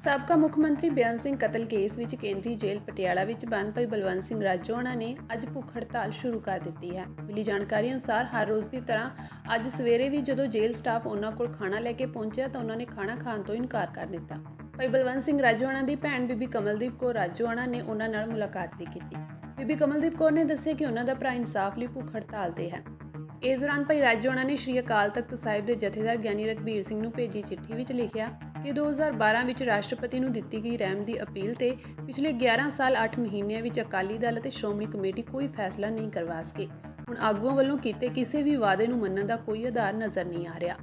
ਸਾਬਕਾ ਮੁੱਖ ਮੰਤਰੀ ਬੇਅੰਤ ਸਿੰਘ ਕਤਲ ਕੇਸ ਵਿੱਚ ਕੇਂਦਰੀ ਜੇਲ੍ਹ ਪਟਿਆਲਾ ਵਿੱਚ ਬੰਦ ਪਈ ਬਲਵੰਤ ਸਿੰਘ ਰਾਜੋਆਣਾ ਨੇ ਅੱਜ ਭੁੱਖ ਹੜਤਾਲ ਸ਼ੁਰੂ ਕਰ ਦਿੱਤੀ ਹੈ। ਮਿਲੀ ਜਾਣਕਾਰੀ ਅਨੁਸਾਰ ਹਰ ਰੋਜ਼ ਦੀ ਤਰ੍ਹਾਂ ਅੱਜ ਸਵੇਰੇ ਵੀ ਜਦੋਂ ਜੇਲ੍ਹ ਸਟਾਫ ਉਹਨਾਂ ਕੋਲ ਖਾਣਾ ਲੈ ਕੇ ਪਹੁੰਚਿਆ ਤਾਂ ਉਹਨਾਂ ਨੇ ਖਾਣਾ ਖਾਣ ਤੋਂ ਇਨਕਾਰ ਕਰ ਦਿੱਤਾ। ਭਾਈ ਬਲਵੰਤ ਸਿੰਘ ਰਾਜੋਆਣਾ ਦੀ ਭੈਣ ਬੀਬੀ ਕਮਲਦੀਪ ਕੌਰ ਰਾਜੋਆਣਾ ਨੇ ਉਹਨਾਂ ਨਾਲ ਮੁਲਾਕਾਤ ਵੀ ਕੀਤੀ। ਬੀਬੀ ਕਮਲਦੀਪ ਕੌਰ ਨੇ ਦੱਸਿਆ ਕਿ ਉਹਨਾਂ ਦਾ ਭਰਾ ਇਨਸਾਫ ਲਈ ਭੁੱਖ ਹੜਤਾਲ ਤੇ ਹੈ। ਇਸ ਦੌਰਾਨ ਭਾਈ ਰਾਜੋਆਣਾ ਨੇ ਸ਼੍ਰੀ ਅਕਾਲ ਤਖਤ ਸਾਹਿਬ ਦੇ ਜਥੇਦਾਰ ਗਿਆਨੀ ਰਘਬੀਰ ਸਿੰਘ ਨੂੰ ਭੇਜੀ ਚਿੱਠੀ ਵਿੱਚ ਲਿਖਿਆ ਕਿ 2012 ਵਿੱਚ ਰਾਸ਼ਟਰਪਤੀ ਨੂੰ ਦਿੱਤੀ ਗਈ ਰਹਿਮ ਦੀ ਅਪੀਲ ਤੇ ਪਿਛਲੇ 11 ਸਾਲ 8 ਮਹੀਨਿਆਂ ਵਿੱਚ ਅਕਾਲੀ ਦਲ ਅਤੇ ਸ਼੍ਰੋਮਣੀ ਕਮੇਟੀ ਕੋਈ ਫੈਸਲਾ ਨਹੀਂ ਕਰਵਾ ਸਕੇ। ਹੁਣ ਆਗੂਆਂ ਵੱਲੋਂ ਕੀਤੇ ਕਿਸੇ ਵੀ ਵਾਅਦੇ ਨੂੰ ਮੰਨਣ ਦਾ ਕੋਈ ਆਧਾਰ ਨਜ਼ਰ ਨਹੀਂ ਆ ਰਿਹਾ।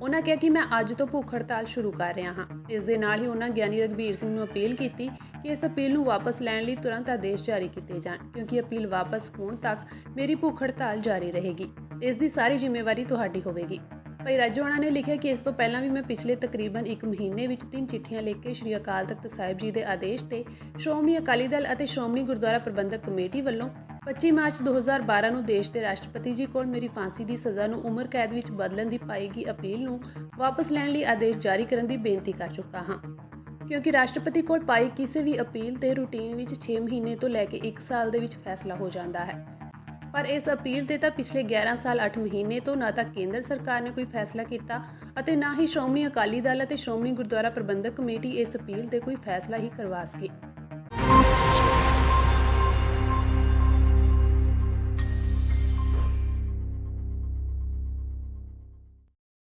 ਉਹਨਾਂ ਕਿਹਾ ਕਿ ਮੈਂ ਅੱਜ ਤੋਂ ਭੁੱਖ ਹੜਤਾਲ ਸ਼ੁਰੂ ਕਰ ਰਿਹਾ ਹਾਂ। ਇਸ ਦੇ ਨਾਲ ਹੀ ਉਹਨਾਂ ਗਿਆਨੀ ਰਘਬੀਰ ਸਿੰਘ ਨੂੰ ਅਪੀਲ ਕੀਤੀ ਕਿ ਇਸ ਅਪੀਲ ਨੂੰ ਵਾਪਸ ਲੈਣ ਲਈ ਤੁਰੰਤ ਆਦੇਸ਼ ਜਾਰੀ ਕੀਤੇ ਜਾਣ, ਕਿਉਂਕਿ ਅਪੀਲ ਵਾਪਸ ਹੋਣ ਤੱਕ ਮੇਰੀ ਭੁੱਖ ਹੜਤਾਲ ਜਾਰੀ ਰਹੇਗੀ। ਇਸ ਦੀ ਸਾਰੀ ਜ਼ਿੰਮੇਵਾਰੀ ਤੁਹਾਡੀ ਹੋਵੇਗੀ। ਭਾਈ ਰਾਜੋਆਣਾ ਨੇ ਲਿਖਿਆ ਕਿ ਇਸ ਤੋਂ ਪਹਿਲਾਂ ਵੀ ਮੈਂ ਪਿਛਲੇ ਤਕਰੀਬਨ 1 ਮਹੀਨੇ ਵਿੱਚ 3 ਚਿੱਠੀਆਂ ਲਿਖ ਕੇ ਸ਼੍ਰੀ ਅਕਾਲ ਤਖਤ ਸਾਹਿਬ ਜੀ ਦੇ ਆਦੇਸ਼ ਤੇ ਸ਼੍ਰੋਮਣੀ ਅਕਾਲੀ ਦਲ ਅਤੇ ਸ਼੍ਰੋਮਣੀ ਗੁਰਦੁਆਰਾ ਪ੍ਰਬੰਧਕ ਕਮੇਟੀ ਵੱਲੋਂ 25 ਮਾਰਚ 2012 ਨੂੰ ਦੇਸ਼ ਦੇ ਰਾਸ਼ਟਰਪਤੀ ਜੀ ਕੋਲ ਮੇਰੀ ਫਾਂਸੀ ਦੀ ਸਜ਼ਾ ਨੂੰ ਉਮਰ ਕੈਦ ਵਿੱਚ ਬਦਲਣ ਦੀ ਪਾਈ ਗਈ ਅਪੀਲ ਨੂੰ ਵਾਪਸ ਲੈਣ ਲਈ ਆਦੇਸ਼ ਜਾਰੀ ਕਰਨ ਦੀ ਬੇਨਤੀ ਕਰ ਚੁੱਕਾ ਹਾਂ, ਕਿਉਂਕਿ ਰਾਸ਼ਟਰਪਤੀ ਕੋਲ ਪਾਈ ਕਿਸੇ ਵੀ ਅਪੀਲ ਤੇ ਰੂਟੀਨ ਵਿੱਚ 6 ਮਹੀਨੇ ਤੋਂ ਲੈ ਕੇ 1 ਸਾਲ ਦੇ ਵਿੱਚ ਫੈਸਲਾ ਹੋ ਜਾਂਦਾ ਹੈ। ਪਰ ਇਸ ਅਪੀਲ ਤੇ ਤਾਂ ਪਿਛਲੇ 11 ਸਾਲ 8 ਮਹੀਨੇ ਤੋਂ ਨਾ ਤਾਂ ਕੇਂਦਰ ਸਰਕਾਰ ਨੇ ਕੋਈ ਫੈਸਲਾ ਕੀਤਾ ਅਤੇ ਨਾ ਹੀ ਸ਼੍ਰੋਮਣੀ ਅਕਾਲੀ ਦਲ ਅਤੇ ਸ਼੍ਰੋਮਣੀ ਗੁਰਦੁਆਰਾ ਪ੍ਰਬੰਧਕ ਕਮੇਟੀ ਇਸ ਅਪੀਲ ਤੇ ਕੋਈ ਫੈਸਲਾ ਹੀ ਕਰਵਾ ਸਕੇ।